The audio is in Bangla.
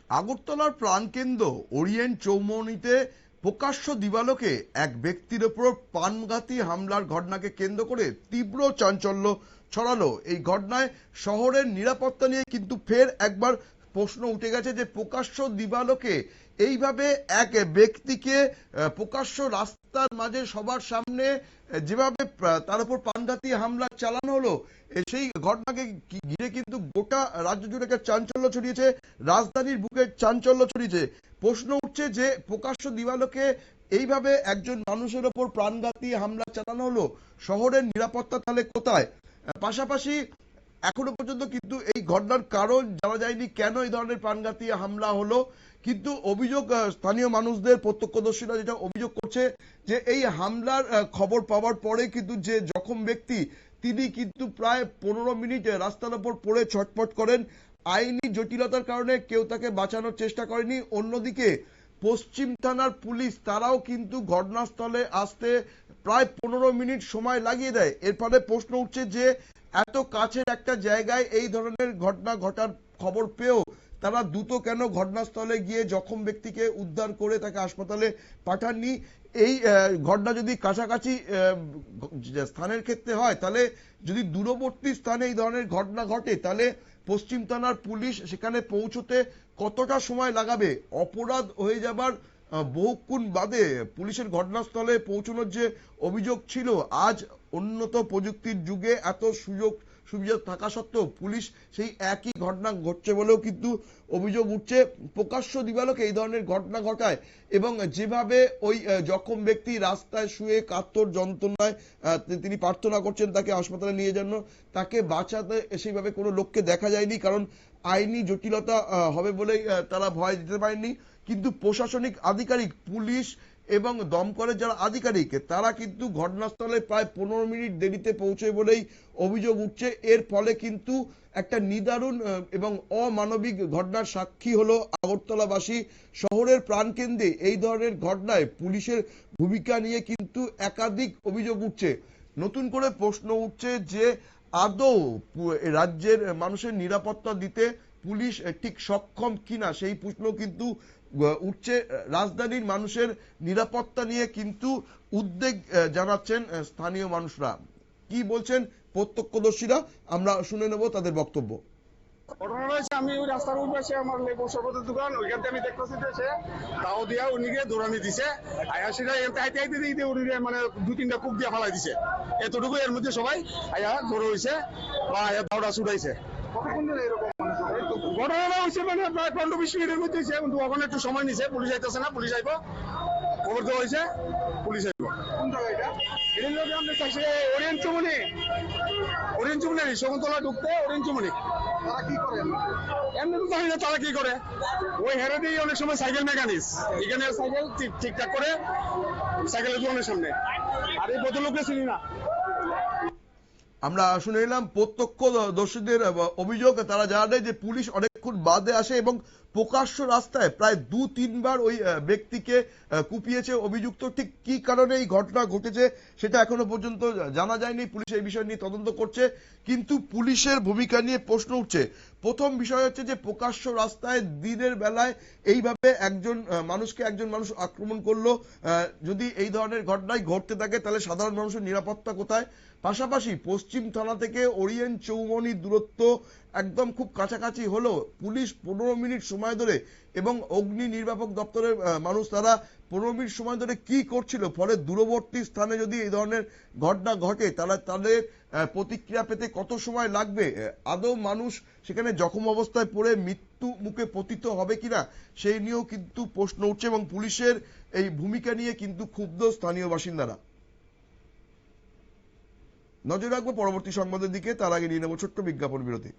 আগরতলার প্রাণকেন্দ্র ওরিয়েন্ট চৌমুহনীতে প্রকাশ্য দিবালোকে এক ব্যক্তির ওপর প্রাণঘাতী হামলার ঘটনাকে কেন্দ্র করে তীব্র চাঞ্চল্য ছড়ালো। এই ঘটনায় শহরের নিরাপত্তা নিয়ে কিন্তু ফের একবার প্রশ্ন উঠে গেছে যে প্রকাশ্য দিবালোকে এইভাবে এক ব্যক্তিকে প্রকাশ্য রাস্তার মাঝে সবার সামনে যেভাবে তার উপর প্রাণঘাতী হামলা চালানো হলো, সেই ঘটনাকে ঘিরে কিন্তু গোটা রাজ্য জুড়ে চাঞ্চল্য ছড়িয়েছে, রাজধানীর বুকে চাঞ্চল্য ছড়িয়েছে। প্রশ্ন উঠছে যে প্রকাশ্য দিবালোকে এইভাবে একজন মানুষের ওপর প্রাণঘাতী হামলা চালানো হলো, শহরের নিরাপত্তা তাহলে কোথায়? পাশাপাশি এখনো পর্যন্ত কিন্তু এই ঘটনার কারণ জানা যায়নি, কেন এই ধরনের প্রাণঘাতী হামলা হলো। কিন্তু অভিযোগ স্থানীয় মানুষদের, প্রত্যক্ষদর্শীরা যেটা অভিযোগ করছে যে এই হামলার খবর পাওয়ার পরে কিন্তু যে জখম ব্যক্তি, তিনি কিন্তু প্রায় 15 মিনিট রাস্তার উপর পড়ে ছটফট করেন। আইনি জটিলতার কারণে কেউ তাকে বাঁচানোর চেষ্টা করেনি। অন্যদিকে পশ্চিম থানার পুলিশ তারাও কিন্তু ঘটনাস্থলে আসতে প্রায় 15 মিনিট সময় লাগিয়ে দেয়। এর ফলে প্রশ্ন উঠছে যে এত কাছের একটা জায়গায় এই ধরনের ঘটনা ঘটার খবর পেয়েও তারা দ্রুত কেন ঘটনাস্থলে গিয়ে জখম ব্যক্তিকে উদ্ধার করে তাকে হাসপাতালে পাঠাননি। এই ঘটনা যদি কাছাকাছি স্থানের ক্ষেত্রে হয়, তাহলে যদি দূরবর্তী স্থানে এই ধরনের ঘটনা ঘটে, তাহলে পশ্চিম থানার পুলিশ সেখানে পৌঁছতে কতটা সময় লাগাবে? অপরাধ হয়ে যাবার বহুক্ষণ বাদে পুলিশের ঘটনাস্থলে পৌঁছানোর যে অভিযোগ ছিল, আজ উন্নত প্রযুক্তির যুগে এত সুযোগ সুবিধা থাকা সত্ত্বেও পুলিশ সেই একই ঘটনা ঘটছে বলেও কিন্তু অভিযোগ উঠছে। প্রকাশ্য দিবালোকে এই ধরনের ঘটনা ঘটায় এবং যেভাবে ওই জখম ব্যক্তি রাস্তায় শুয়ে কাতর যন্ত্রণায় তিনি প্রার্থনা করছেন তাকে হাসপাতালে নিয়ে যান, তাকে বাঁচাতে সেইভাবে কোনো লোককে দেখা যায়নি, কারণ আইনি জটিলতা হবে বলেই তারা ভয় দিতে পারেননি। কিন্তু প্রশাসনিক আধিকারিক, পুলিশ এবং দমকলের যারা আধিকারিক, তারা কিন্তু ঘটনাস্থলে প্রায় 15 মিনিট দেরিতে পৌঁছে বলেই অভিযোগ উঠছে। এর ফলে কিন্তু একটা নিদারুণ এবং অমানবিক ঘটনার সাক্ষী হলো আগরতলাবাসী। শহরের প্রাণকেন্দ্রে এই ধরনের ঘটনায় পুলিশের ভূমিকা নিয়ে কিন্তু একাধিক অভিযোগ উঠছে। নতুন করে প্রশ্ন উঠছে যে আদৌ রাজ্যের মানুষের নিরাপত্তা দিতে পুলিশ ঠিক সক্ষম কিনা, সেই প্রশ্ন কিন্তু উঠছে। রাজধানীর মানুষের নিরাপত্তা নিয়ে কিন্তু উদ্বেগ জানাচ্ছেন স্থানীয় মানুষরা। কি বলছেন প্রত্যক্ষদর্শীরা, আমরা শুনে নেব তাদের বক্তব্য। ঘটনা হয়েছে, আমি ওই রাস্তার উপরে আমার লেবু শরবতের দোকান, ওইখান থেকে আমি দেখতেছি যে তাও দিয়া উনিকে দৌড়ানি দিছে। আয়া সেটা হাইতে হাইতে দিয়ে উনি মানে 2-3টা কুপ দিয়ে ফালাই দিছে। এতটুকু এর মধ্যে সবাই আয়া জড়ো হয়েছে বা আয়া দাউড়া ছুটাইছে। ঘটনাটা হয়েছে মানে প্রায় 15-20 মিনিটের মধ্যে হয়েছে, কিন্তু ওখানে একটু সময় নিছে। পুলিশ আইতেছে না, পুলিশ আইব, খবর দেওয়া হয়েছে, পুলিশ আইব। কোন জায়গা এটা? এটা লোক আমরা চাইছে ওরিয়েন্ট চৌমুহনী, ওরিয়েন্ট চৌমুহনী শকুন্তলা ঢুকতে ওরিয়েন্ট চৌমুহনী। তারা কি করে এমনি তো জানি না তারা কি করে। ওই হেরে দিয়ে অনেক সময় সাইকেল মেকানিক্স, এখানে সাইকেল ঠিকঠাক করে সাইকেলের দোকানের সামনে। আর এই ভদ্রলোককে চিনি না। আমরা শুনে এলাম প্রত্যক্ষদর্শীদের অভিযোগ। তারা জানায় যে পুলিশ অনেকক্ষণ বাদে আসে এবং প্রকাশ্য রাস্তায় প্রায় 2-3 বার ওই ব্যক্তিকে কুপিয়েছে অভিযুক্ত। ঠিক কি কারণে এই ঘটনা ঘটেছে সেটা এখনো পর্যন্ত জানা যায়নি। পুলিশ এই বিষয় নিয়ে তদন্ত করছে, কিন্তু পুলিশের ভূমিকা নিয়ে প্রশ্ন উঠছে। প্রথম বিষয় হচ্ছে যে প্রকাশ্য রাস্তায় দিনের বেলায় এইভাবে একজন মানুষ আক্রমণ করলো, যদি এই ধরনের ঘটনায় ঘটতে থাকে তাহলে সাধারণ মানুষের নিরাপত্তা কোথায়? পাশাপাশি পশ্চিম থানা থেকে ওরিয়েন্ট চৌমুহনীর দূরত্ব একদম খুব কাছাকাছি হলো, পুলিশ 15 মিনিট সময় ধরে এবং অগ্নি নির্বাপক দপ্তরের মানুষ তারা 15 মিনিট সময় ধরে কি করছিল, ফলে দূরবর্তী স্থানে যদি এই ধরনের ঘটনা ঘটে তাহলে তাদের প্রতিক্রিয়া পেতে কত সময় লাগবে? আদৌ মানুষ সেখানে জখম অবস্থায় পড়ে মৃত্যু মুখে পতিত হবে কিনা, সেই নিয়েও কিন্তু প্রশ্ন উঠছে এবং পুলিশের এই ভূমিকা নিয়ে কিন্তু ক্ষুব্ধ স্থানীয় বাসিন্দারা। নজর রাখবো পরবর্তী সংবাদের দিকে, তার আগে নিয়ে নেব ছোট্ট বিজ্ঞাপন বিরতি।